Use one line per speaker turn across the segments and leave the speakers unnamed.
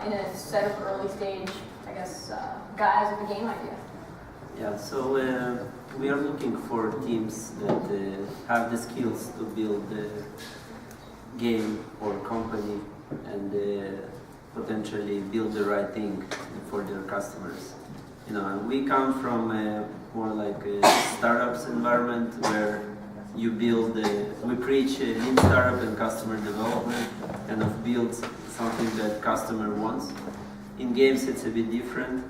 in a set of early stage, I guess, guys with the game idea?
Yeah, so we are looking for teams that have the skills to build a game or company and potentially build the right thing for their customers. You know, we come from more like a startups environment where you build, we preach lean startup and customer development, kind of build something that customer wants. In games it's a bit different.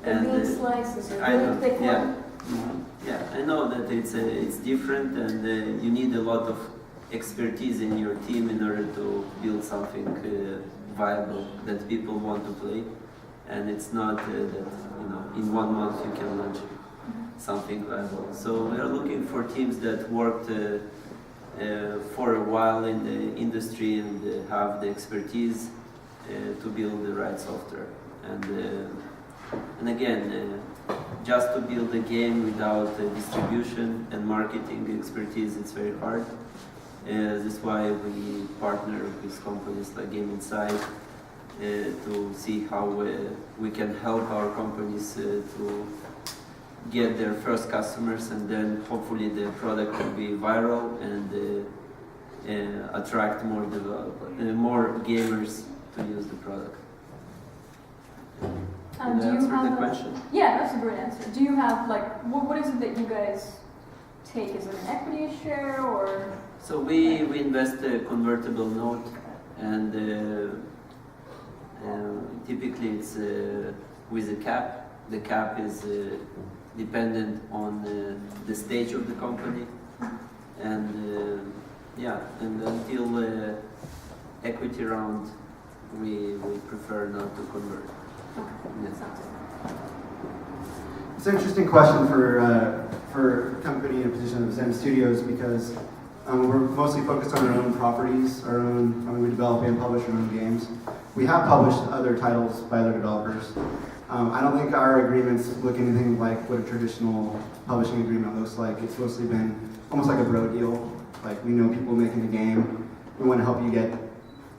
The meat slice is a really thick one.
Yeah, I know that it's different, and you need a lot of expertise in your team in order to build something viable that people want to play. And it's not that in 1 month you can launch something viable. So we are looking for teams that worked for a while in the industry and have the expertise to build the right software. And again, just to build a game without distribution and marketing expertise, it's very hard. That's why we partner with companies like GameInsight to see how we can help our companies to get their first customers, and then hopefully the product will be viral and attract more more gamers to use the product. Did I answer the question?
Yeah, that's a great answer. Do you have, like, what is it that you guys take? Is it an equity share or?
So we invest a convertible note, and typically it's with a cap. The cap is dependent on the stage of the company, and and until equity round, we prefer not to convert.
It's an interesting question for a company in a position of Zen Studios, because we're mostly focused on our own properties, we develop and publish our own games. We have published other titles by other developers. I don't think our agreements look anything like what a traditional publishing agreement looks like. It's mostly been almost like a bro deal. Like, we know people making the game, we want to help you get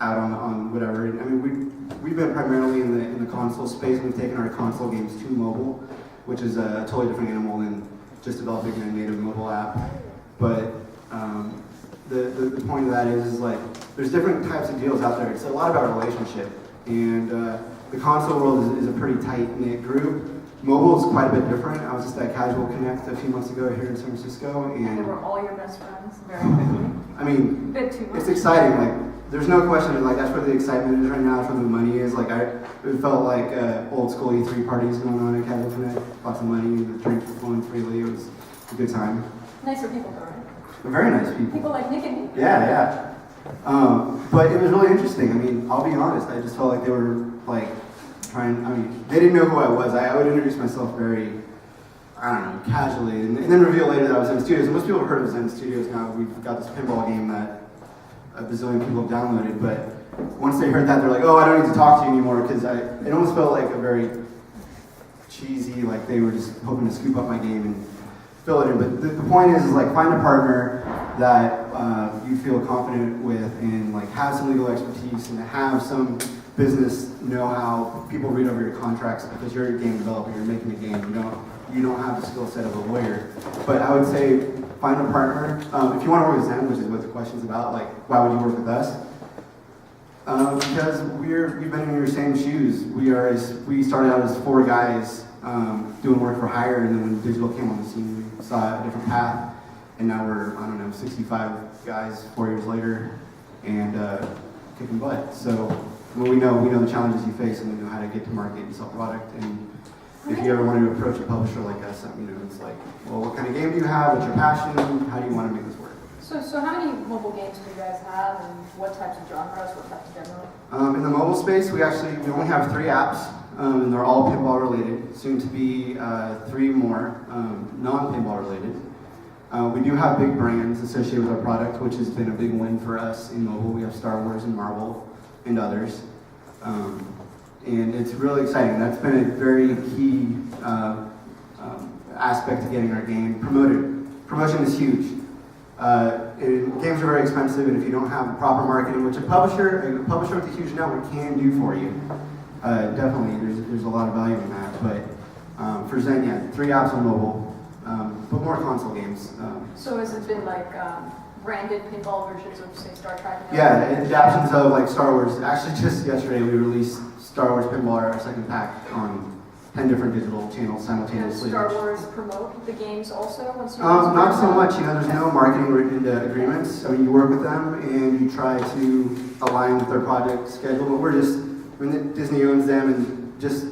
out on whatever. I mean, we've been primarily in the console space. We've taken our console games to mobile, which is a totally different animal than just developing a native mobile app. But the point of that is like, there's different types of deals out there. It's a lot about relationship, and the console world is a pretty tight-knit group. Mobile is quite a bit different. I was just at Casual Connect a few months ago here in San Francisco, and
they were all your best friends very quickly.
I mean,
a bit too much.
It's exciting. Like, there's no question. Like, that's where the excitement is right now. That's where the money is. Like, it felt like old school E3 parties going on at Casual Connect. Lots of money, the drinks were flowing freely. It was a good time.
Nicer people, though, right?
Very nice people.
People like Nick and me.
Yeah. But it was really interesting. I mean, I'll be honest. I just felt like they were like they didn't know who I was. I would introduce myself very, casually, and then reveal later that I was Zen Studios. And most people have heard of Zen Studios now. We've got this pinball game that a bazillion people have downloaded, but once they heard that, they're like, oh, I don't need to talk to you anymore, because it almost felt like a very cheesy, like they were just hoping to scoop up my game and fill it in. But the point is like, find a partner that you feel confident with, and like have some legal expertise and have some business know-how. People read over your contracts because you're a game developer, you're making a game. You don't have the skill set of a lawyer. But I would say find a partner. If you want to work with Zen, which is what the question's about, like, why would you work with us? Because we've been in your same shoes. We started out as 4 guys doing work for hire, and then when digital came on the scene, we saw a different path, and now we're 65 guys 4 years later, and kicking butt. So we know the challenges you face, and we know how to get to market and sell product. And if you ever want to approach a publisher like us, it's like, well, what kind of game do you have? What's your passion? How do you want to make this work?
So how many mobile games do you guys have, and what types of genres, what types of generally?
In the mobile space, we only have 3 apps, and they're all pinball related. Soon to be 3 more non-pinball related. We do have big brands associated with our product, which has been a big win for us in mobile. We have Star Wars and Marvel and others. And it's really exciting. That's been a very key aspect to getting our game promoted. Promotion is huge. games are very expensive, and if you don't have proper marketing, which a publisher with a huge network can do for you, definitely there's a lot of value in that. But for Zen, yeah, 3 apps on mobile, but more console games.
So has it been like branded pinball versions of, say, Star Trek?
Yeah, adaptations of like Star Wars. Actually, just yesterday we released Star Wars Pinball, our second pack, on 10 different digital channels simultaneously.
Does Star Wars promote the games also? Once
Not so much. There's no marketing written into agreements. I mean, you work with them and you try to align with their project schedule. But Disney owns them, and just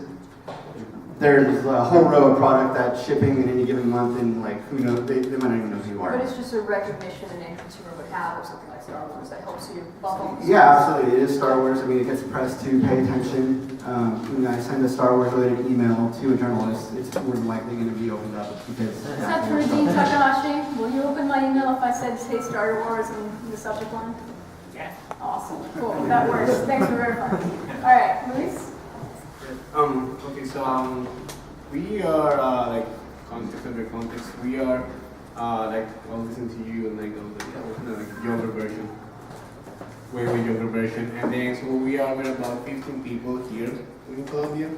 there's a whole row of product that's shipping in any given month, and like who knows, they might not even know who you are.
But it's just a recognition an end consumer would have of something like Star Wars that helps you bubble.
Yeah, absolutely. It is Star Wars. I mean, it gets the press to pay attention. When I send a Star Wars related email to a journalist, it's more than likely going to be opened up because.
Is that true, Dean Takahashi? Will you open my email if I said say Star Wars in the subject line?
Yeah.
Awesome. Cool. That works. Thanks for verifying. All right, Luis.
Okay, so we are like context under context. We are like I'll listen to you and like like younger version, way younger version, and then so we're about 15 people here in Colombia,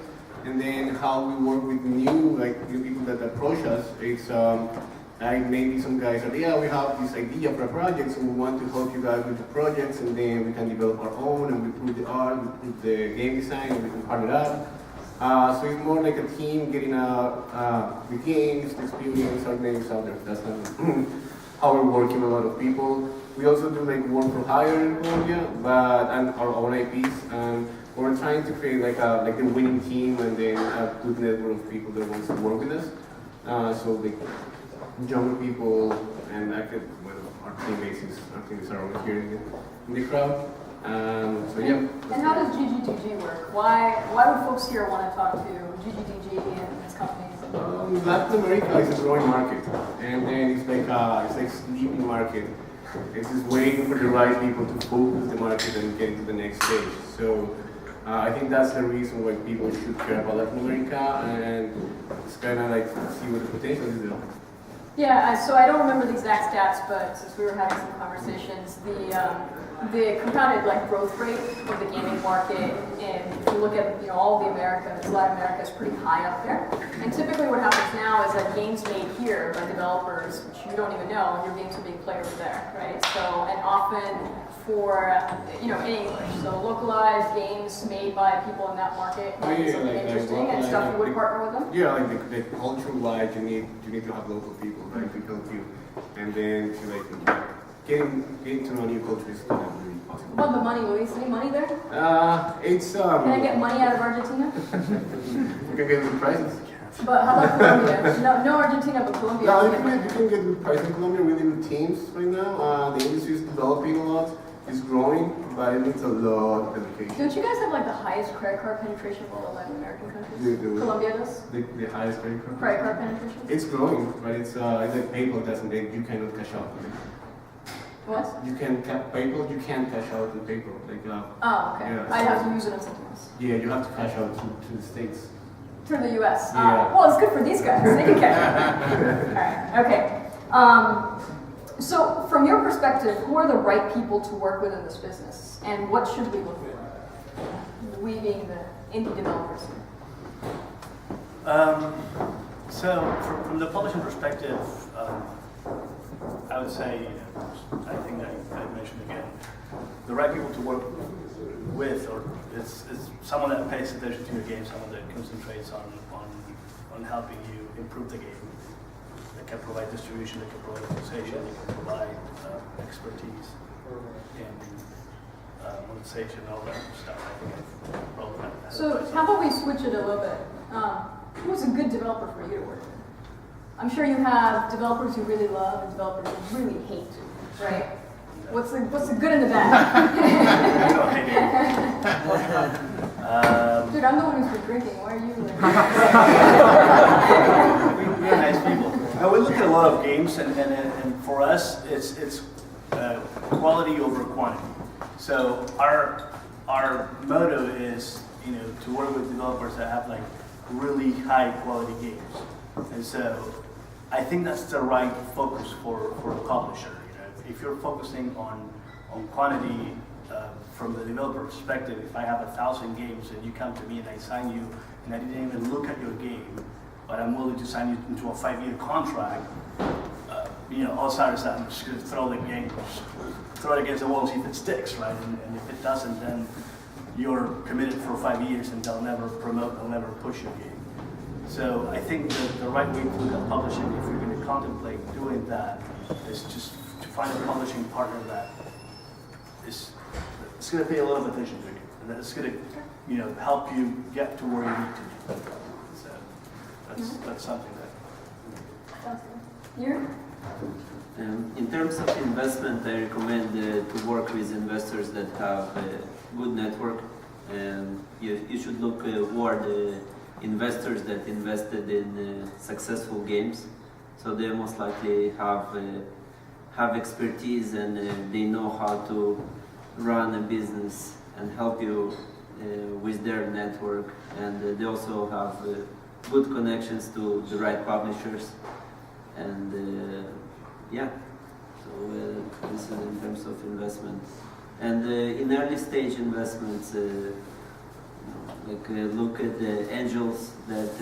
and then how we work with new people that approach us. It's like maybe some guys are we have this idea for a project, so we want to help you guys with the projects, and then we can develop our own, and we prove the art, we prove the game design, and we can part it up. So it's more like a team getting the games, the experience, our names out there. That's how we're working with a lot of people. We also do like work for hire in Colombia, and our own IPs. And we're trying to create like the winning team, and then a good network of people that wants to work with us. So like younger people, and our teammates are over here in the crowd. So yeah.
And how does GGDG work? Why would folks here want to talk to GGDG and its companies?
Latin America is a growing market, and then it's like sleeping market. It's just waiting for the right people to focus the market and get to the next stage. So I think that's the reason why people should care about Latin America, and it's kind of like see what the potential is there.
Yeah, so I don't remember the exact stats, but since we were having some conversations, the compounded growth rate of the gaming market, and if you look at all the Americas, Latin America is pretty high up there. And typically what happens now is that games made here by developers, which you don't even know, your games are being played over there, right? So, and often for in English, so localized games made by people in that market might be something interesting, and stuff you would partner with them.
Yeah, like the culture-wise, you need to have local people, right, to help you, and then to getting to know new culture is not really possible.
What about the money, Luis? Any money there?
It's
Can I get money out of Argentina?
you can get good prices.
But how about Colombia? No Argentina, but Colombia.
No, you can get good prices in Colombia. We're in teams right now. The industry is developing a lot. It's growing, but it needs a lot of dedication.
Don't you guys have the highest credit card penetration of all the Latin American countries? Colombia does?
The highest credit card?
Credit card penetration?
It's growing, but it's like PayPal doesn't. You cannot cash out.
What?
You can PayPal. You can't cash out in PayPal.
Oh, okay.
Yeah,
I'd have to use it on something else.
Yeah, you have to cash out to the States.
Through the U.S.
Yeah.
Well, it's good for these guys. They can cash out. All right. Okay. So, from your perspective, who are the right people to work with in this business, and what should we look for? We being the indie developers.
So, from the publishing perspective, I would say, I think I mentioned again, the right people to work with, or is someone that pays attention to your game, someone that concentrates on helping you improve the game, that can provide distribution, that can provide monetization, that can provide expertise and monetization, all that stuff. I think I've probably had that.
So, how about we switch it a little bit? Who's a good developer for you to work with? I'm sure you have developers you really love and developers you really hate, right? What's the good and the bad? Dude, I'm the one who's been drinking. Why are you?
We're nice people. We look at a lot of games, and for us, it's quality over quantity. So our motto is to work with developers that have really high quality games, and so I think that's the right focus for a publisher. If you're focusing on quantity from the developer perspective, if I have 1,000 games and you come to me and I sign you and I didn't even look at your game, but I'm willing to sign you into a 5-year contract, all of a sudden I'm just going to throw the game, throw it against the wall and see if it sticks, right? And if it doesn't, then you're committed for 5 years and they'll never promote, they'll never push your game. So I think the right way to look at publishing, if you're going to contemplate doing that, is just to find a publishing partner that is going to pay a lot of attention to you, and that is going to help you get to where you need to be. So that's something that.
Sounds good. You?
In terms of investment, I recommend to work with investors that have a good network, and you should look toward investors that invested in successful games. So they most likely have expertise and they know how to run a business and help you with their network, and they also have good connections to the right publishers, and so this is in terms of investment. And in early stage investments, look at the angels that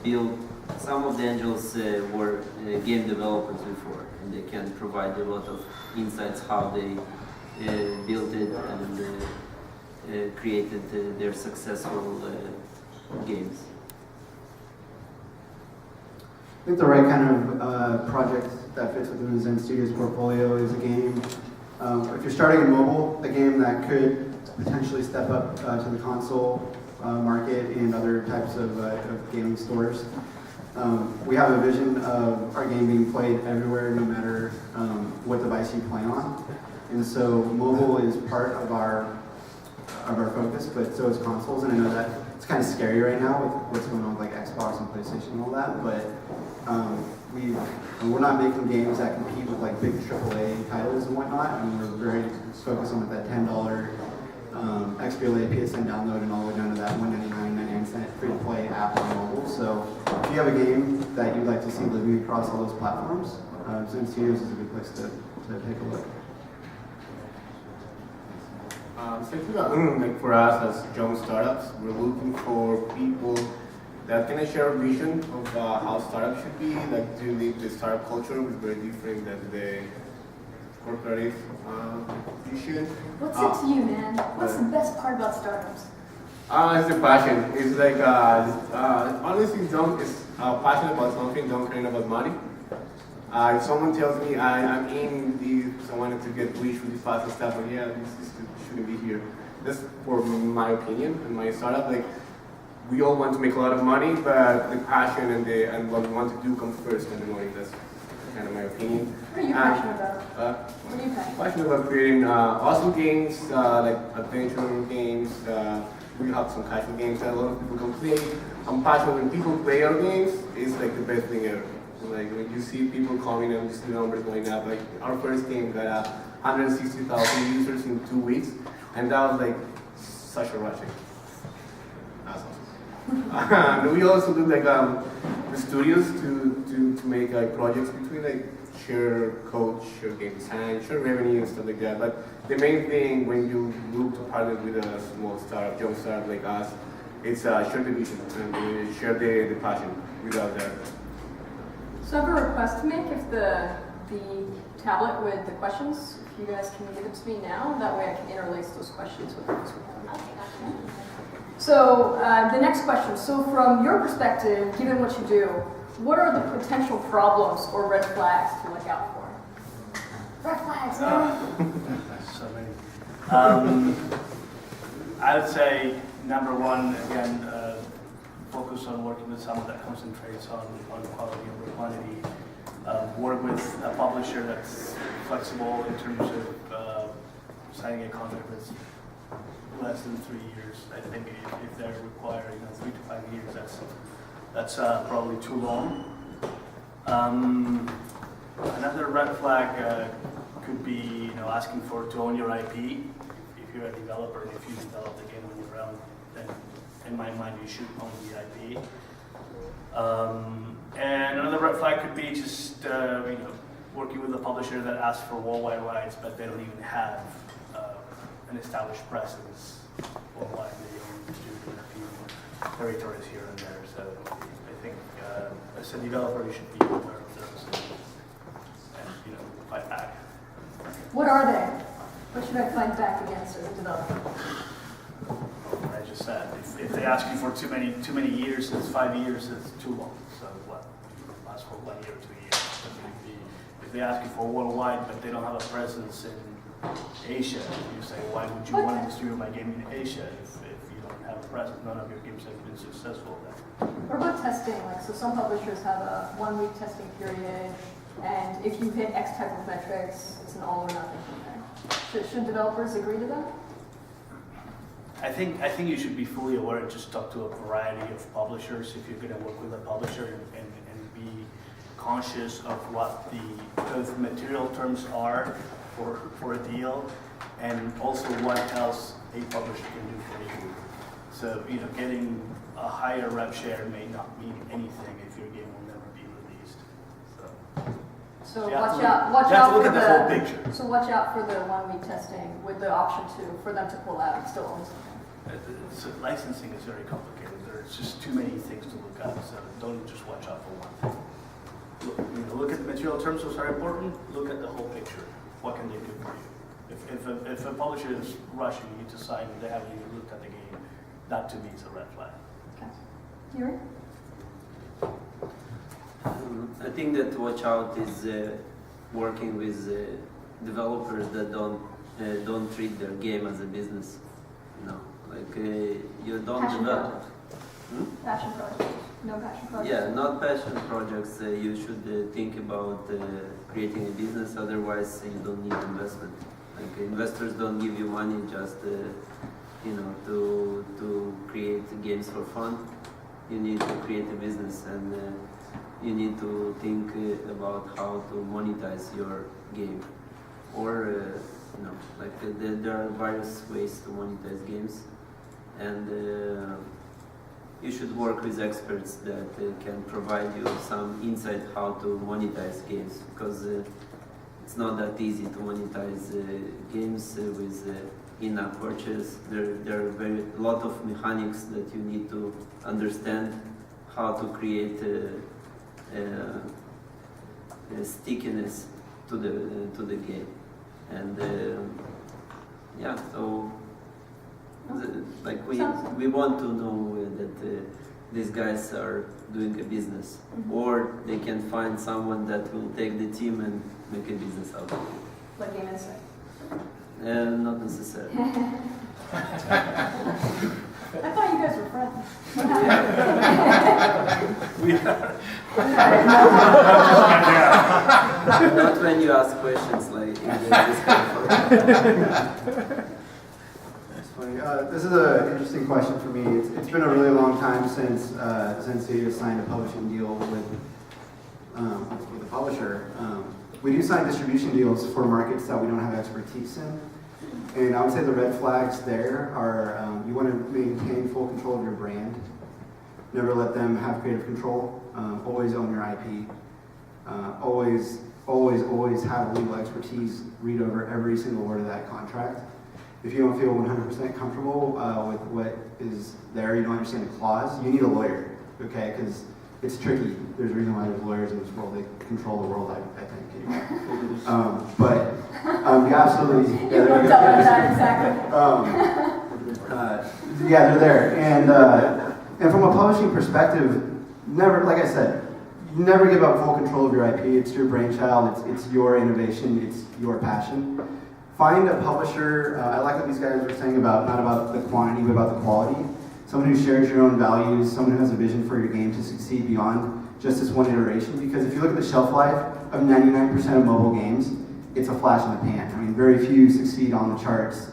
build. Some of the angels were game developers before, and they can provide a lot of insights how they built it and created their successful games.
I think the right kind of project that fits within the Zen Studios portfolio is a game. If you're starting in mobile, a game that could potentially step up to the console market and other types of gaming stores. We have a vision of our game being played everywhere, no matter what device you play on. And so mobile is part of our focus, but so is consoles. And I know that it's kind of scary right now with what's going on with like Xbox and PlayStation and all that, but we're not making games that compete with like big AAA titles and whatnot, and we're very focused on that $10 XBLA PSN download and all the way down to that $1.99 free-to-play app on mobile. So if you have a game that you'd like to see living across all those platforms, Zen Studios is a good place to take a look.
Like for us as young startups, we're looking for people that can share a vision of how startups should be. Like the startup culture is very different than the corporate vision.
What's it to you, man? What's the best part about startups?
It's the passion. It's like honestly, don't is passionate about something. Don't care about money. If someone tells me I'm in this, I wanted to get rich with this fast and stuff, but yeah, this shouldn't be here. That's for my opinion and my startup. Like we all want to make a lot of money, but the passion and what we want to do comes first, and the money. That's kind of my opinion.
What are you passionate about? What are you
Passionate about creating awesome games, like adventure games. We have some casual games that a lot of people can play. I'm passionate when people play our games. It's like the best thing ever. Like when you see people coming and you see the numbers going up. Like our first game got 160,000 users in 2 weeks, and that was like such a rush. Awesome. We also do like the studios to make like projects between like share code, share game design, share revenue and stuff like that. But the main thing when you look to partner with a small startup, young startup like us, it's share the vision and share the passion without that.
So I have a request to make. If the tablet with the questions, if you guys can give it to me now, that way I can interlace those questions with the ones we have. So the next question. So from your perspective, given what you do, what are the potential problems or red flags to look out for? Red flags,
So many. I would say number one, again, focus on working with someone that concentrates on quality over quantity. Work with a publisher that's flexible in terms of signing a contract that's less than 3 years. I think if they're requiring 3 to 5 years, that's probably too long. Another red flag could be asking to own your IP. If you're a developer and if you develop the game on your own, then in my mind you should own the IP. And another red flag could be just working with a publisher that asks for worldwide rights, but they don't even have an established presence worldwide. They only distribute in a few territories here and there. So I think as a developer, you should be aware of those and fight back.
What are they? What should I fight back against as a developer?
I just said, if they ask you for too many years, it's 5 years, it's too long. So what? Last for 1 year or 2 years. If they ask you for worldwide, but they don't have a presence in Asia, you say, why would you want to distribute my game in Asia if you don't have a presence? None of your games have been successful then.
What about testing? Like, so some publishers have a 1-week testing period, and if you hit X type of metrics, it's an all or nothing thing. Should developers agree to that?
I think you should be fully aware and just talk to a variety of publishers if you're going to work with a publisher and be conscious of what the both material terms are for a deal and also what else a publisher can do for you. So, getting a higher rev share may not mean anything if your game will never be released.
So
you have
watch
to
out.
look-
Watch
you have
out
to look
for
at the whole picture.
So watch out for the 1-week testing with the option for them to pull out and still own something.
So licensing is very complicated. There's just too many things to look at, so don't just watch out for one thing. Look at the material terms, which are important. Look at the whole picture. What can they do for you? If a publisher is rushing you to sign and they haven't even looked at the game, that to me is a red flag.
Okay. Yuri?
I think that watch out is working with developers that don't treat their game as a business. You don't
Passion
develop.
projects. Passion projects. No passion projects.
Yeah, not passion projects. You should think about creating a business. Otherwise, you don't need investment. Investors don't give you money just to create games for fun. You need to create a business, and you need to think about how to monetize your game. Or there are various ways to monetize games, and you should work with experts that can provide you some insight how to monetize games, because it's not that easy to monetize games with in-app purchase. There are a lot of mechanics that you need to understand how to create a stickiness to the game. And so we want to know that these guys are doing a business, or they can find someone that will take the team and make a business out of it.
Like GameInsight.
Not necessarily.
I thought you guys were friends. What happened?
We are.
Not when you ask questions like in this kind of
That's funny. This is an interesting question for me. It's been a really long time since you signed a publishing deal with a publisher. We do sign distribution deals for markets that we don't have expertise in. And I would say the red flags there are you want to maintain full control of your brand. Never let them have creative control. Always own your IP. Always have legal expertise. Read over every single word of that contract. If you don't feel 100% comfortable with what is there, you don't understand the clause, you need a lawyer, okay? Because it's tricky. There's a reason why there's lawyers in this world. They control the world, I think, anyway. But you absolutely...
You don't tell us that exactly.
Yeah, they're there. And from a publishing perspective, never, like I said, you never give up full control of your IP. It's your brainchild. It's your innovation. It's your passion. Find a publisher. I like what these guys were saying about not about the quantity, but about the quality. Someone who shares your own values. Someone who has a vision for your game to succeed beyond just this one iteration. Because if you look at the shelf life of 99% of mobile games, it's a flash in the pan. I mean, very few succeed on the charts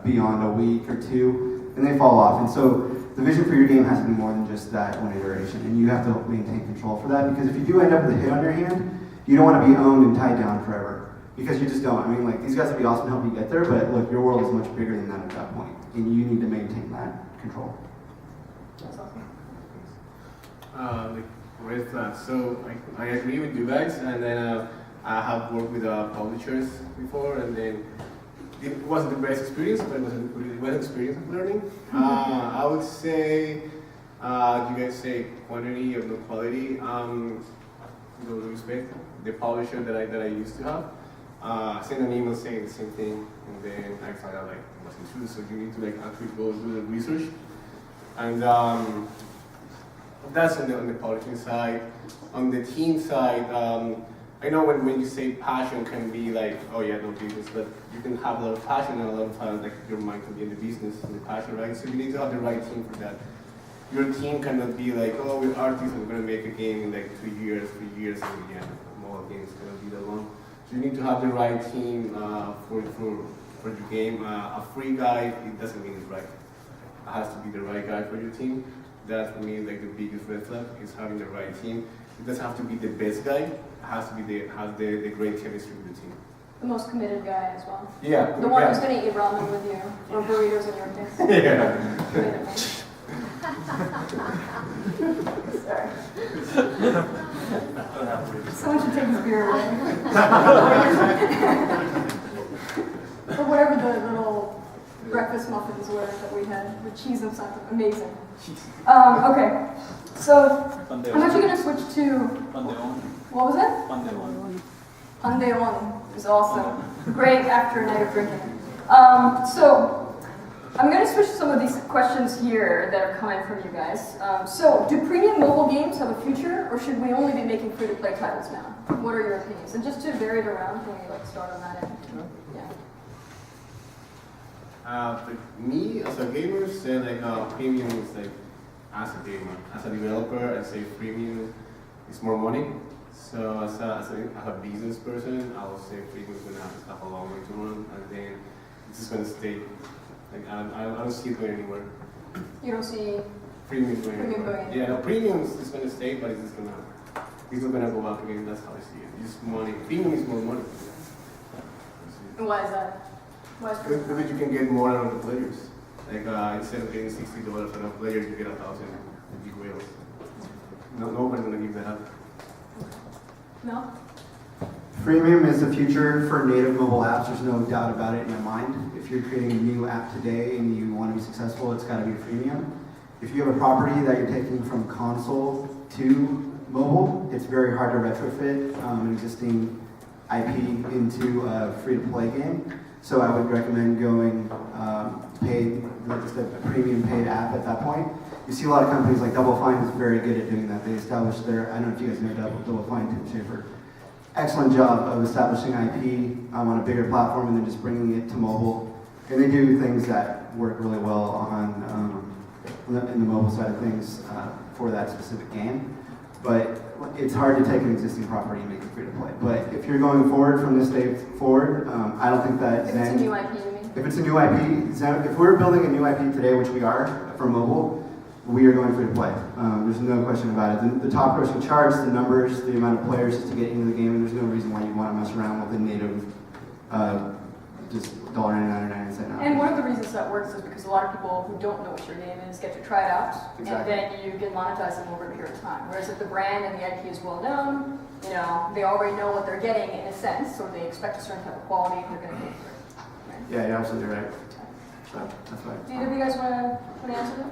beyond a week or two, and they fall off. And so the vision for your game has to be more than just that one iteration, and you have to maintain control for that, because if you do end up with a hit on your hand, you don't want to be owned and tied down forever, because you just don't. I mean, these guys would be awesome to help you get there, but look, your world is much bigger than that at that point, and you need to maintain that control.
That's awesome.
Red flags. So I agree with you guys, and then I have worked with publishers before, and then it wasn't the best experience, but it was a good experience of learning. I would say, you guys say quantity of no quality. With all due respect, the publisher that I used to have sent an email saying the same thing, and then I found out like it wasn't true. So you need to like actually go do the research, and that's on the publishing side. On the team side, I know when you say passion can be like, oh yeah, no business, but you can have a lot of passion and a lot of times like your mind can be in the business and the passion, right? So you need to have the right team for that. Your team cannot be like, oh, we're artists, we're gonna make a game in like 3 years, and yeah, mobile games cannot be that long. So you need to have the right team for your game. A free guy, it doesn't mean it's right. It has to be the right guy for your team. That's for me like the biggest red flag is having the right team. It doesn't have to be the best guy. It has to be the great chemistry with the team.
The most committed guy as well.
Yeah.
The one
yeah.
who's going to eat ramen with you, or burritos in your case.
Yeah.
Committed, man. Sorry. Someone should take his beer away. Or whatever the little breakfast muffins were that we had, with cheese and something. Amazing. Okay, so I'm actually going to switch to, what was it? Pandeon is awesome. Great after a night of drinking. So I'm going to switch to some of these questions here that are coming from you guys. So do premium mobile games have a future, or should we only be making free-to-play titles now? What are your opinions? And just to vary it around, can we like start on that end? Yeah.
For me, as a gamer, say like premium is like, as a gamer, as a developer, I say premium is more money. So as a business person, I would say premium is gonna have a long way to run, and then it's just gonna stay. Like I don't see it going anywhere.
You don't see
Premium going
Premium
anywhere.
going.
Yeah, no, premium is gonna stay, but it's not gonna go up again. That's how I see it. Just money. Premium is more money.
And why is that? Why is premium?
Because you can get more out of the players. Like instead of getting $60 for a player, you get 1,000 big whales. No, nobody's gonna give that up.
No?
Freemium is the future for native mobile apps. There's no doubt about it in my mind. If you're creating a new app today and you want to be successful, it's got to be freemium. If you have a property that you're taking from console to mobile, it's very hard to retrofit an existing IP into a free-to-play game. So I would recommend going paid, like just a premium paid app at that point. You see a lot of companies like Double Fine is very good at doing that. They establish their, I don't know if you guys know Double Fine, Tim Schafer. Excellent job of establishing IP on a bigger platform and then just bringing it to mobile. And they do things that work really well on in the mobile side of things for that specific game. But it's hard to take an existing property and make it free to play. But if you're going forward from this day forward, I don't think that
If it's a new IP, you mean?
if it's a new IP, if we're building a new IP today, which we are for mobile, we are going free to play. There's no question about it. The top grossing charts, the numbers, the amount of players to get into the game, and there's no reason why you want to mess around with a native just $1.99
And one of the reasons that works is because a lot of people who don't know what your game is get to try it out,
Exactly.
and then you can monetize them over a period of time. Whereas if the brand and the IP is well known, you know, they already know what they're getting in a sense, so they expect a certain type of quality and they're going to pay for it. Right?
Yeah, you're absolutely right. So that's right.
Do either of you guys want to answer that?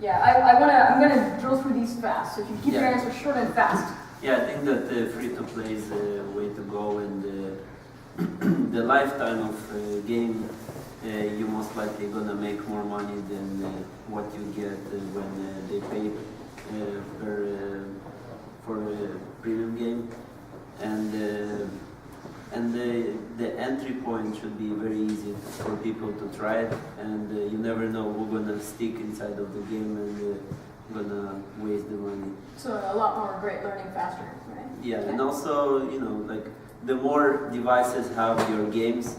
Yeah, I'm gonna drill through these fast. So if you keep your answers short and fast.
Yeah, I think that free to play is the way to go, and the lifetime of game, you most likely gonna make more money than what you get when they pay for a premium game, and the entry point should be very easy for people to try it, and you never know who's gonna stick inside of the game and gonna waste the money.
So a lot more great learning faster, right?
Yeah, and also, you know, like the more devices have your games,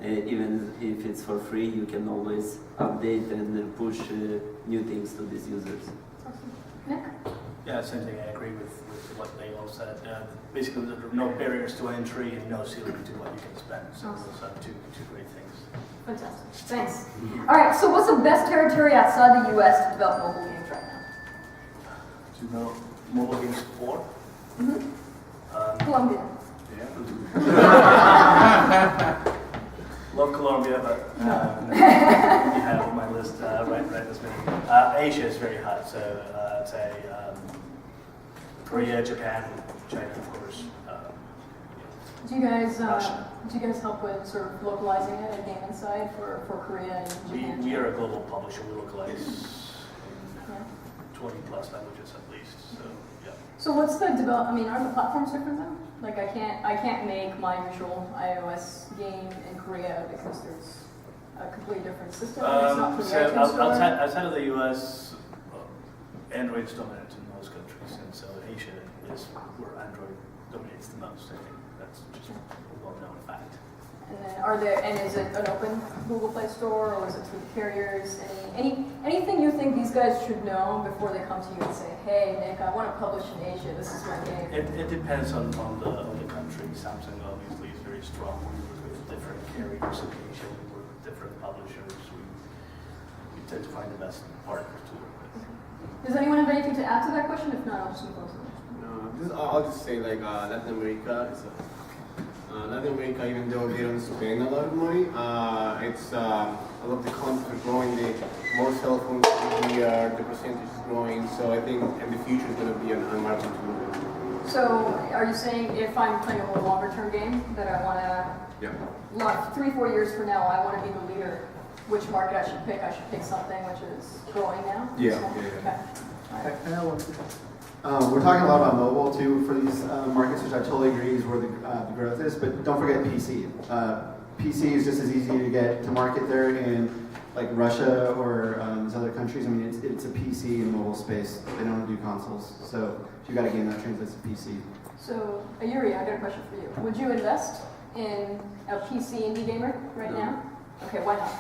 even if it's for free, you can always update and push new things to these users.
Awesome. Nick?
Yeah, same thing. I agree with what they all said. Basically, there are no barriers to entry and no ceiling to what you can spend. So
Awesome.
those are two great things.
Fantastic. Thanks. All right, so what's the best territory outside the US to develop mobile games right now?
To know mobile games for?
Colombia.
Yeah. Love Colombia, but you have on my list right this minute. Asia is very hot, so I'd say Korea, Japan, China, of course.
Do you guys
Russia.
help with sort of localizing it at GameInsight for Korea and Japan?
We are a global publisher. We localize
Yeah.
in 20 plus languages at least. So yeah.
So what's the develop? I mean, are the platforms different though? Like I can't make my usual iOS game in Korea because there's a completely different system. It's not for the
So
iTunes store.
outside of the U.S., Android is dominant in most countries, and so Asia is where Android dominates the most. I think that's just a well-known fact.
And then is it an open Google Play Store or is it through carriers? Anything you think these guys should know before they come to you and say, hey Nick, I want to publish in Asia, this is my game?
It depends on the country. Samsung obviously is very strong. We work with different carriers in Asia. We work with different publishers. We tend to find the best partners to work with.
Does anyone have anything to add to that question? If not, I'll just move on to the next.
No, I'll just say like Latin America is Latin America, even though they don't spend a lot of money, it's a lot of the countries are growing. The more cell phones here, the percentage is growing. So I think in the future it's going to be a market to move in.
So, are you saying if I'm playing a little longer term game that I want to,
Yeah.
3-4 years from now, I want to be the leader, which market I should pick? I should pick something which is growing now?
Yeah,
So,
yeah.
Okay.
We're talking a lot about mobile too for these markets, which I totally agree is where the growth is. But don't forget PC. PC is just as easy to get to market there in like Russia or these other countries. I mean, it's a PC and mobile space. They don't do consoles, so if you got a game that translates to PC.
So, Yuri, I got a question for you. Would you invest in a PC indie gamer right
No.
now? Okay, why not?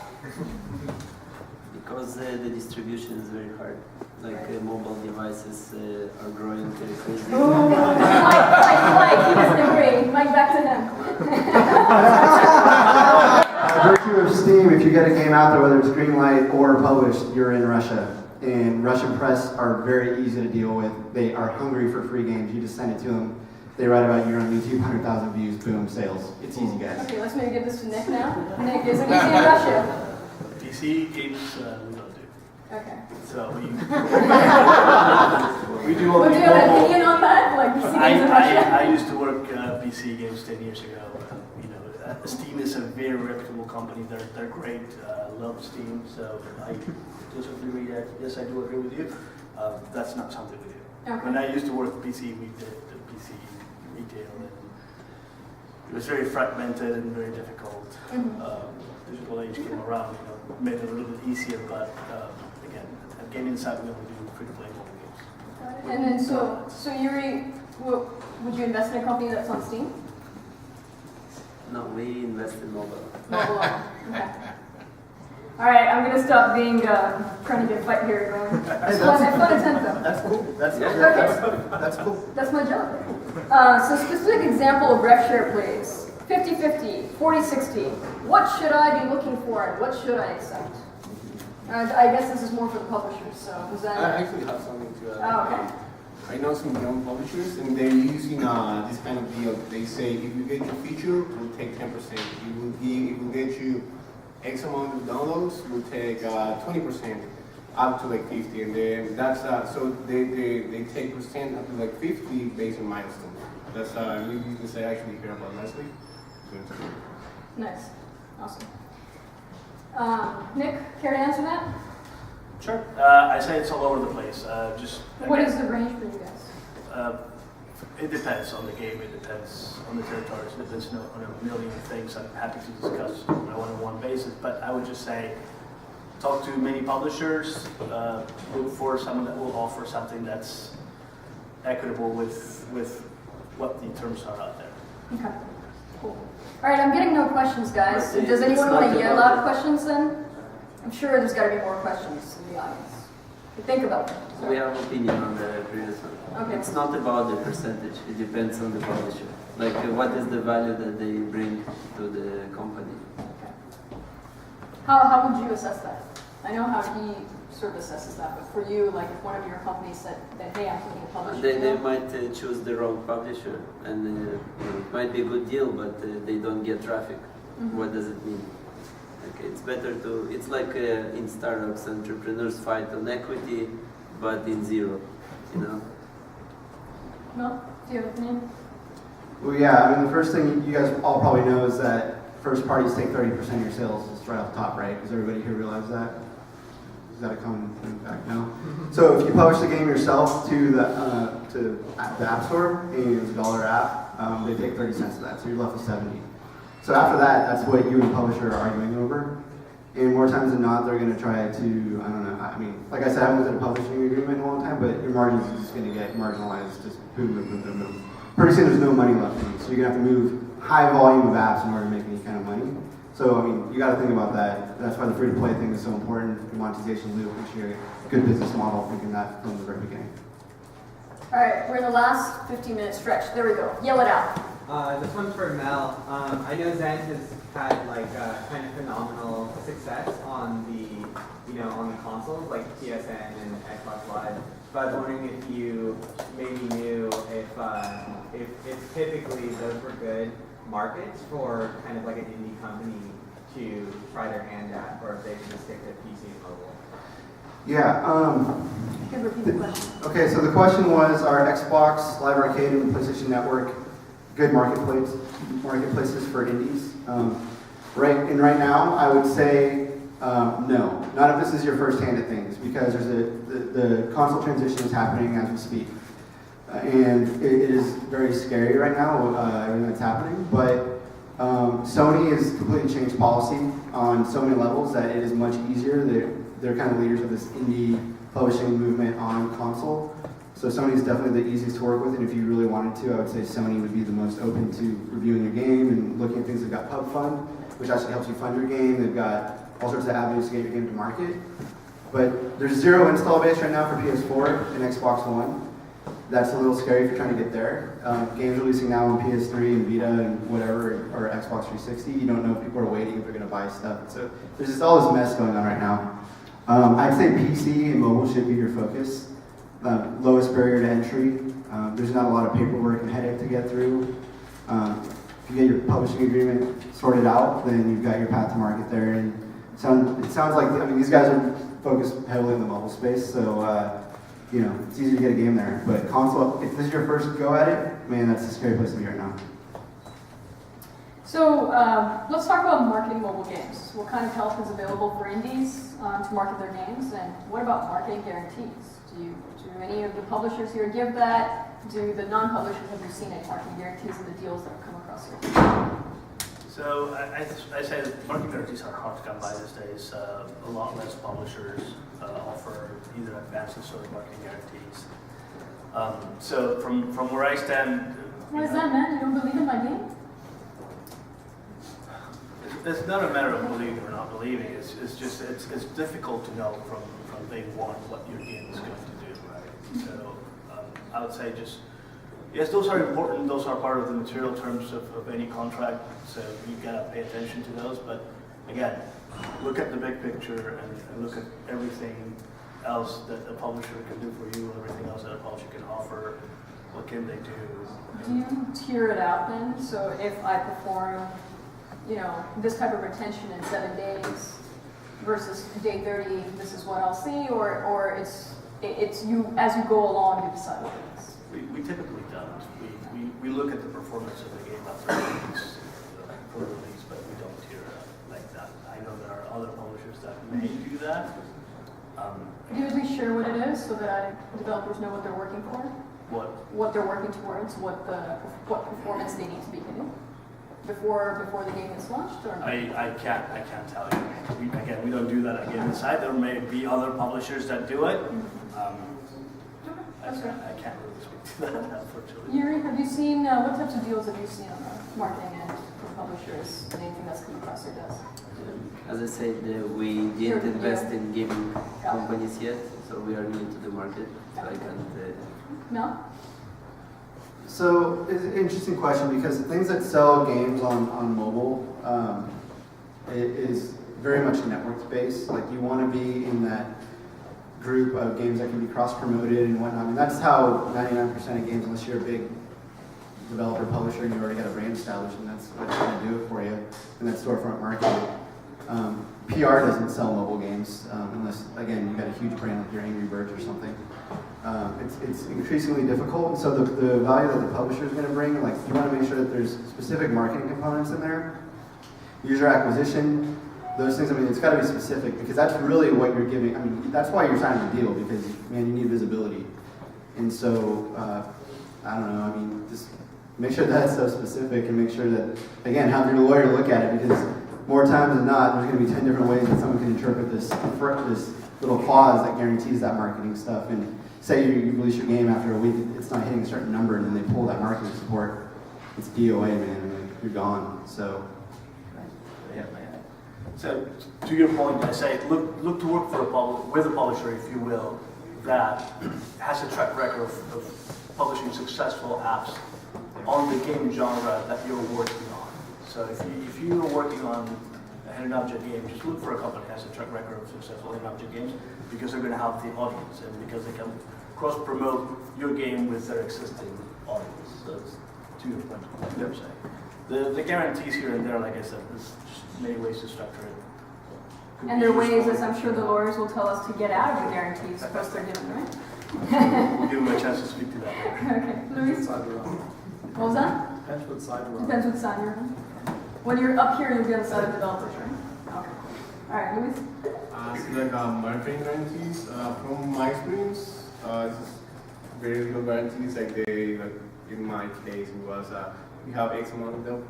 Because the distribution is very hard. Like mobile devices are growing very crazy.
Mike, he doesn't agree. Mike, back to him.
By virtue of Steam, if you get a game out there, whether it's greenlight or published, you're in Russia. And Russian press are very easy to deal with. They are hungry for free games. You just send it to them. They write about you on YouTube, 100,000 views, boom, sales. It's easy, guys.
Okay, let's maybe give this to Nick now. Nick, is it easy in Russia?
PC games we don't do.
Okay.
So we
do
Would you have an opinion on that? Like PC games in Russia?
I used to work PC games 10 years ago. Steam is a very reputable company. They're great. Love Steam. So I exclusively read that. Yes, I do agree with you. That's not something we do.
Okay.
When I used to work with PC, we did the PC retail, and it was very fragmented and very difficult. Digital age came around, made it a little bit easier. But again, at GameInsight, we only do free-to-play mobile games.
And then, so Yuri, would you invest in a company that's on Steam?
No, we invest in mobile.
Mobile. Okay. All right, I'm gonna stop being trying to get a fight here. It's fun attempt though.
That's cool. That's cool.
That's my job. So specific example of rev share plays. 50-50, 40-60. What should I be looking for and what should I accept? I guess this is more for the publishers, so was that...
I actually have something to add.
Oh, okay.
I know some young publishers, and they're using this kind of deal. They say, if you get your feature, we'll take 10%. If we get you X amount of downloads, we'll take 20%, up to like 50. And then that's so they take percent up to like 50 based on milestone. That's you can say actually hear about last week.
Nice. Awesome. Nick, care to answer that?
Sure. I say it's all over the place.
What is the range for you guys?
It depends on the game. It depends on the territories. It depends on a million things. I'm happy to discuss on a one-on-one basis. But I would just say, talk to many publishers. Look for someone that will offer something that's equitable with what the terms are out there.
Okay. Cool. All right, I'm getting no questions, guys.
But
Does anyone
it's
want
not
to yell
about
out questions then? I'm sure there's got to be more questions in the audience. Think about them.
We have opinion on the previous one.
Okay.
It's not about the percentage. It depends on the publisher. Like what is the value that they bring to the company.
Okay. How would you assess that? I know how he sort of assesses that, but for you, like if one of your companies said that, hey, I'm thinking of publishing.
They might choose the wrong publisher, and it might be a good deal, but they don't get traffic.
Mhm.
What does it mean? Okay, it's better to. It's like in startups, entrepreneurs fight on equity, but in zero. You know.
Mel, do you have an opinion?
Well, yeah, I mean, the first thing you guys all probably know is that first parties take 30% of your sales. It's right off the top, right? Does everybody here realize that? Is that a common fact? No? So if you publish the game yourself to the App Store, and it's a $1 app, they take 30 cents of that, so you're left with 70. So after that, that's what you and the publisher are arguing over. And more times than not, they're going to try to, I don't know, I mean, like I said, I haven't looked at a publishing agreement in a long time, but your margins are just going to get marginalized, just boom, boom, boom, boom, boom. Pretty soon there's no money left in you, so you're going to have to move high volume of apps in order to make any kind of money. So, I mean, you got to think about that. That's why the free-to-play thing is so important, the monetization loop, which you're a good business model, thinking that from the very beginning.
All right, we're in the last 15-minute stretch. There we go. Yell it out.
This one's for Mel. I know Zen has had like kind of phenomenal success on the, on the consoles like PSN and Xbox Live. But I was wondering if you maybe knew if typically those were good markets for kind of like an indie company to try their hand at, or if they should stick to PC and mobile.
Yeah.
You can repeat the question.
Okay, so the question was, are Xbox, Live Arcade, and PlayStation Network good marketplaces for indies? Right now, I would say no. Not if this is your first hand at things, because the console transition is happening as we speak. And it is very scary right now, everything that's happening. But Sony has completely changed policy on so many levels that it is much easier. They're kind of leaders of this indie publishing movement on console. So Sony is definitely the easiest to work with, and if you really wanted to, I would say Sony would be the most open to reviewing your game and looking at things. They've got Pub Fund, which actually helps you fund your game. They've got all sorts of avenues to get your game to market. But there's zero install base right now for PS4 and Xbox One. That's a little scary if you're trying to get there. Games releasing now on PS3 and Vita and whatever, or Xbox 360. You don't know if people are waiting, if they're going to buy stuff. So there's just all this mess going on right now. I'd say PC and mobile should be your focus. Lowest barrier to entry. There's not a lot of paperwork and headache to get through. If you get your publishing agreement sorted out, then you've got your path to market there. And it sounds like, I mean, these guys are focused heavily in the mobile space, so it's easy to get a game there. But console, if this is your first go at it, man, that's a scary place to be right now.
So let's talk about marketing mobile games. What kind of help is available for indies to market their games, and what about marketing guarantees? Do any of the publishers here give that? Do the non-publishers, have you seen any marketing guarantees in the deals that have come across here?
So I say that marketing guarantees are hard to come by these days. A lot less publishers offer either advances or marketing guarantees. So from where I stand,
What is that, man? You don't believe in my game?
it's not a matter of believing or not believing. It's just it's difficult to know from day one what your game is going to do, right? So I would say just yes, those are important. Those are part of the material terms of any contract. So you gotta pay attention to those. But again, look at the big picture and look at everything else that a publisher can do for you, everything else that a publisher can offer. What can they do?
Do you tier it out then? So if I perform, this type of retention in 7 days versus day 30, this is what I'll see, or it's you as you go along, you decide what it is.
We typically don't. We look at the performance of the game after release, for release, but we don't tier it up like that. I know there are other publishers that may do that.
Do you at least share what it is so that developers know what they're working for? What they're working towards, what performance they need to be hitting before the game is launched? Or
I can't tell you. We don't do that at GameInsight. There may be other publishers that do it.
That's right.
I can't really speak to that, unfortunately.
Yuri, have you seen, what types of deals have you seen on the marketing end for publishers? Anything that's come across your desk?
As I said, we didn't invest in gaming companies yet, so we are new to the market. So I can't.
No?
So it's an interesting question because the things that sell games on mobile is very much network based. Like you want to be in that group of games that can be cross-promoted and whatnot. I mean, that's how 99% of games, unless you're a big developer, publisher, and you already got a brand established, and that's what's going to do it for you in that storefront marketing. PR doesn't sell mobile games unless, again, you got a huge brand like your Angry Birds or something. It's increasingly difficult, and so the value that the publisher is going to bring, like you want to make sure that there's specific marketing components in there, user acquisition, those things. I mean, it's got to be specific because that's really what you're giving. I mean, that's why you're signing a deal because, man, you need visibility. And so, I don't know. I mean, just make sure that's so specific and make sure that, again, have your lawyer look at it because more times than not, there's going to be 10 different ways that someone can interpret this little clause that guarantees that marketing stuff. And say you release your game after a week, it's not hitting a certain number, and then they pull that marketing support. It's DOA, man. Like, you're gone. So.
Yeah. So to your point, I say look to work for with a publisher, if you will, that has a track record of publishing successful apps on the game genre that you're working on. So if you're working on a hidden object game, just look for a company that has a track record of successful hidden object games because they're going to have the audience and because they can cross-promote your game with their existing audience. So it's to your point, like they're saying. The guarantees here and there, like I said, there's just many ways to structure it.
And there are ways, as I'm sure the lawyers will tell us, to get out of the guarantees plus they're given, right?
We'll give them a chance to speak to that later.
Okay, Luis? What was that?
Depends what side we're on.
Depends what side you're on. When you're up here, you'll be on the side of developers, right? Okay. All right, Luis?
So like marketing guarantees, from my experience, it's just very little guarantees. Like in my case, it was we have X amount of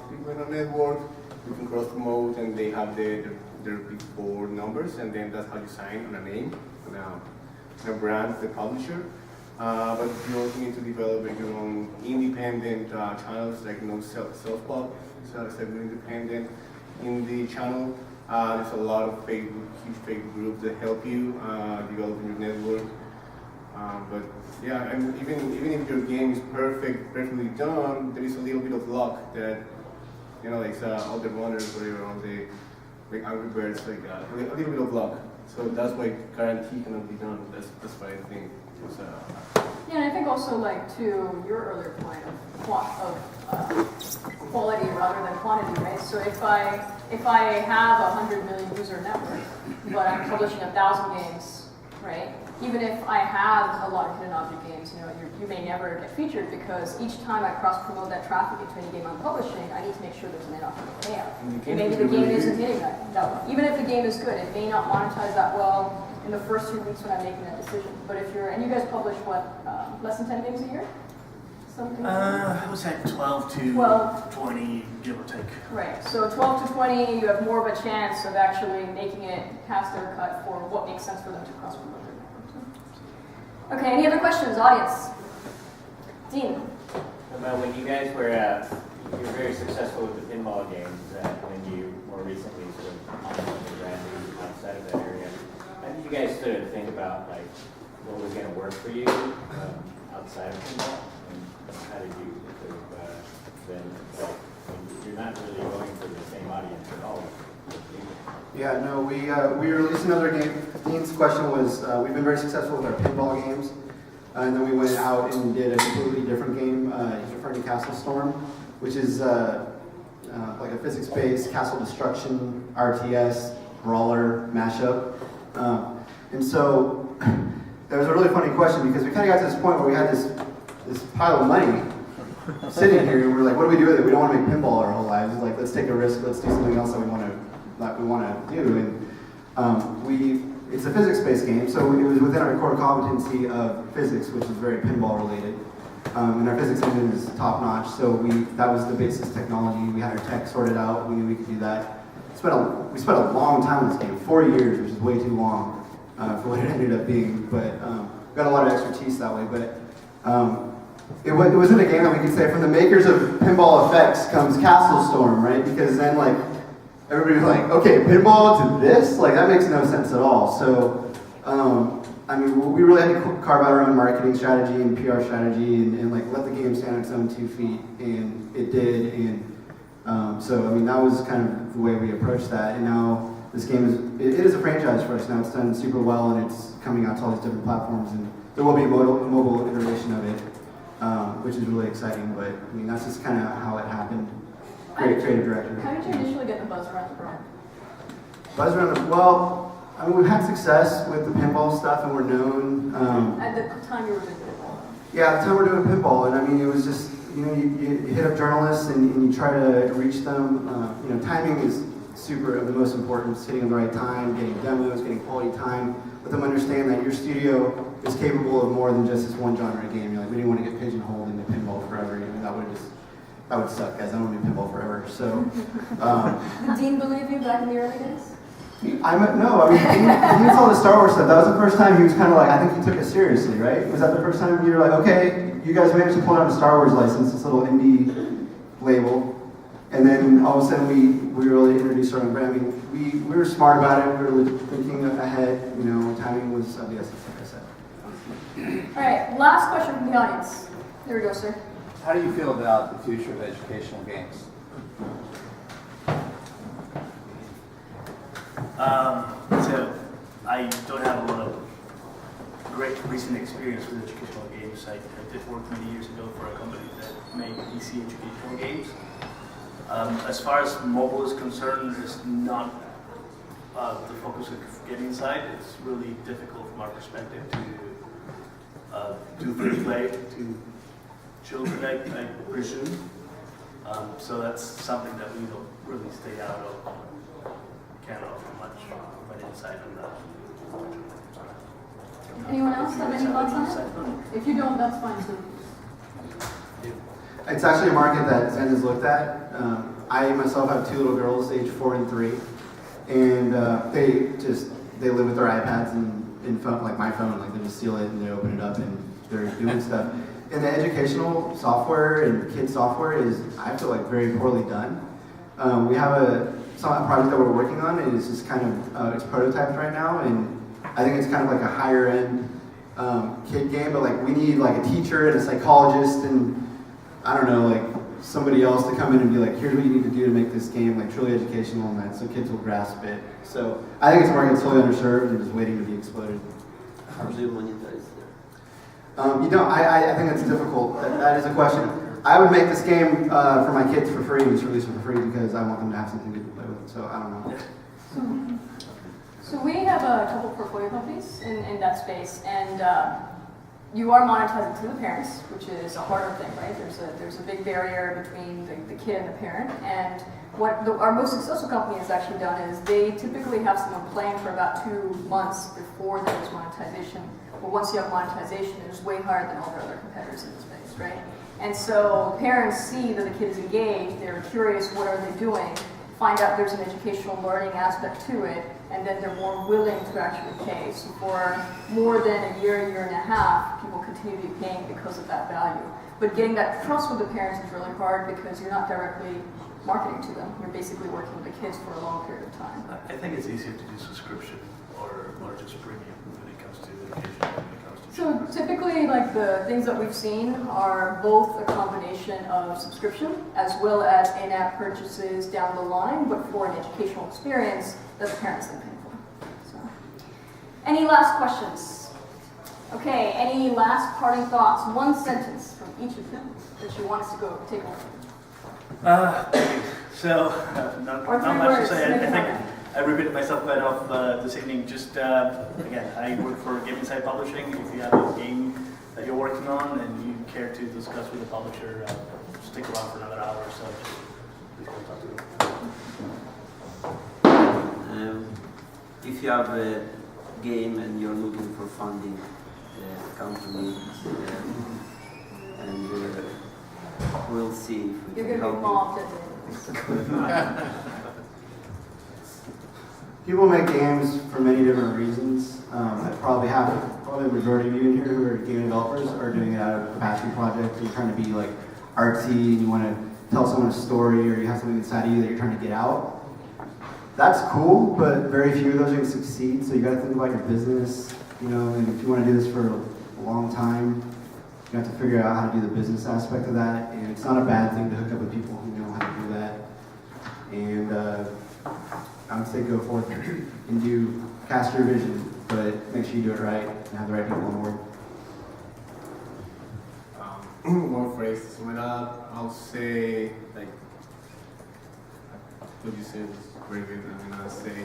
people in our network. We can cross promote, and they have their big four numbers, and then that's how you sign on a name, on a brand, the publisher. But you also need to develop your own independent channels, like self-pub, so it's independent in the channel. There's a lot of huge Facebook groups that help you develop your network. But yeah, and even if your game is perfectly done, there is a little bit of luck that, you know, like all the runners or all the like Angry Birds, like a little bit of luck. So that's why guarantee cannot be done. That's why I think.
Yeah, and I think also, like, to your earlier point of quality rather than quantity, right? So if I have a 100 million user network, but I'm publishing 1,000 games, right? Even if I have a lot of hidden object games, you may never get featured because each time I cross-promote that traffic into any game I'm publishing, I need to make sure there's an enough payout. Maybe the game isn't hitting that well. Even if the game is good, it may not monetize that well in the first 2 weeks when I'm making that decision. But if and you guys publish what, less than 10 games a year? Something?
I would say 12 to 20, give or take.
Right, so 12 to 20, you have more of a chance of actually making it past their cut for what makes sense for them to cross-promote. Okay, any other questions, audience? Dean?
Well, when you guys were you were very successful with the pinball games, when you more recently sort of launched the brand new outside of that area, how did you guys sort of think about like what was going to work for you outside of pinball, and how did you sort of then like you're not really going for the same audience at all?
Yeah, no, we released another game. Dean's question was, we've been very successful with our pinball games, and then we went out and did a completely different game. He's referring to Castle Storm, which is like a physics-based castle destruction, RTS, brawler mashup. And so that was a really funny question because we kind of got to this point where we had this pile of money sitting here, and we were like, what do we do with it? We don't want to make pinball our whole lives. It's like, let's take a risk. Let's do something else that we want to do. And it's a physics-based game, so it was within our core competency of physics, which is very pinball-related. And our physics engine is top-notch, so that was the basis technology. We had our tech sorted out. We knew we could do that. We spent a long time on this game, 4 years, which is way too long for what it ended up being. But we got a lot of expertise that way. But it wasn't a game that we could say from the makers of Pinball Effects comes Castle Storm, right? Because then everybody was like, okay, pinball to this? Like, that makes no sense at all. So, I mean, we really had to carve out our own marketing strategy and PR strategy and let the game stand on its own 2 feet, and it did. And So I mean, that was kind of the way we approached that. And now this game it is a franchise for us now. It's done super well, and it's coming out to all these different platforms. And there will be a mobile iteration of it, which is really exciting. But I mean, that's just kind of how it happened. Great creative director.
How did you initially get the buzz around the brand?
Buzz around the, well, I mean, we've had success with the pinball stuff, and we're known.
At the time you were doing pinball.
Yeah, at the time we're doing pinball, and I mean, it was just, you know, you hit up journalists and you try to reach them. You know, timing is super of the most important. Hitting at the right time, getting demos, getting quality time. Let them understand that your studio is capable of more than just this one genre game. You're like, we didn't want to get pigeonholed into pinball forever. You know, that would suck, guys. I don't want to do pinball forever. So.
Did Dean believe you back in the early days?
No, I mean, he saw the Star Wars stuff. That was the first time he was kind of like, I think he took it seriously, right? Was that the first time you were like, okay, you guys managed to pull out a Star Wars license, this little indie label, and then all of a sudden we really introduced our own brand. I mean, we were smart about it. We were thinking ahead. You know, timing was of the essence, like I said.
All right, last question from the audience. There we go, sir.
How do you feel about the future of educational games?
So I don't have a lot of great recent experience with educational games. I did work many years ago for a company that made PC educational games. As far as mobile is concerned, it's not the focus of GameInsight. It's really difficult from our perspective to do free play to children, I presume. So that's something that we don't really stay out of. Can't offer much of an insight on that.
Anyone else have any thoughts on it? If you don't, that's fine too.
It's actually a market that Zen has looked at. I myself have two little girls, age 4 and 3, and they live with their iPads and phone, like my phone. Like they just steal it and they open it up and they're doing stuff. And the educational software and kids software is, I feel like, very poorly done. We have a project that we're working on, and it's just kind of it's prototyped right now, and I think it's kind of like a higher end kid game. But like we need like a teacher and a psychologist and I don't know, like somebody else to come in and be like, here's what you need to do to make this game like truly educational and that, so kids will grasp it. So I think it's a market that's totally underserved and just waiting to be exploded.
How do you monetize there?
You know, I think it's difficult. That is a question. I would make this game for my kids for free and just release it for free because I want them to have something to play with. So I don't know.
So we have a couple portfolio companies in that space, and you are monetizing to the parents, which is a harder thing, right? There's a big barrier between the kid and the parent, and what our most successful company has actually done is they typically have someone playing for about 2 months before there's monetization. But once you have monetization, it's way higher than all the other competitors in the space, right? And so parents see that the kid is engaged, they're curious, what are they doing, find out there's an educational learning aspect to it, and then they're more willing to actually pay. So for more than a year and a half, people continue to be paying because of that value. But getting that trust with the parents is really hard because you're not directly marketing to them. You're basically working with the kids for a long period of time.
I think it's easier to do subscription or just premium when it comes to education.
So typically, like the things that we've seen are both a combination of subscription as well as in-app purchases down the line, but for an educational experience that the parents then pay for. So, any last questions? Okay, any last parting thoughts? One sentence from each of them that you want us to go take away.
Not
Or 3
much
words,
to say.
make
I
it
think
happen.
I repeated myself quite off this evening. Just again, I work for GameInsight Publishing. If you have a game that you're working on and you care to discuss with the publisher, stick around for another hour or so. Just please talk to them.
If you have a game and you're looking for funding, come to me, and we'll see if we
You're
can
going to be
help
mobbed at the
People make games for many different reasons. Probably the majority of you in here who are game developers are doing it out of a passion project. You're trying to be like artsy and you want to tell someone a story, or you have something inside of you that you're trying to get out. That's cool, but very few of those are going to succeed. So you got to think about your business, you know, and if you want to do this for a long time, you have to figure out how to do the business aspect of that. And it's not a bad thing to hook up with people who know how to do that. And I would say go forth and do cast your vision, but make sure you do it right and have the right people on board.
More phrases to sum it up. I'll say like what you said was very good. I mean, I'll say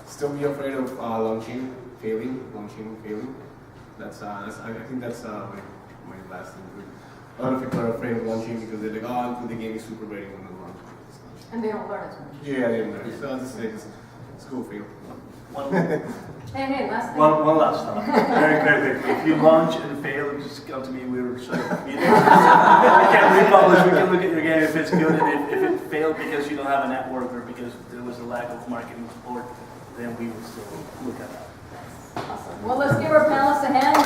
still be afraid of launching, failing. That's I think that's my last thing. A lot of people are afraid of launching because they're like, oh, the game is super ready when I launch.
And they don't learn as much.
Yeah, they learn. So I'll just say it's go fail.
Hey, last thing.
One last thought. Very quickly. If you launch and fail, just come to me. We're sort of we can republish. We can look at your game if it's good, and if it failed because you don't have a network or because there was a lack of marketing support, then we will still look at that.
Awesome. Well, let's give our panelists a hand.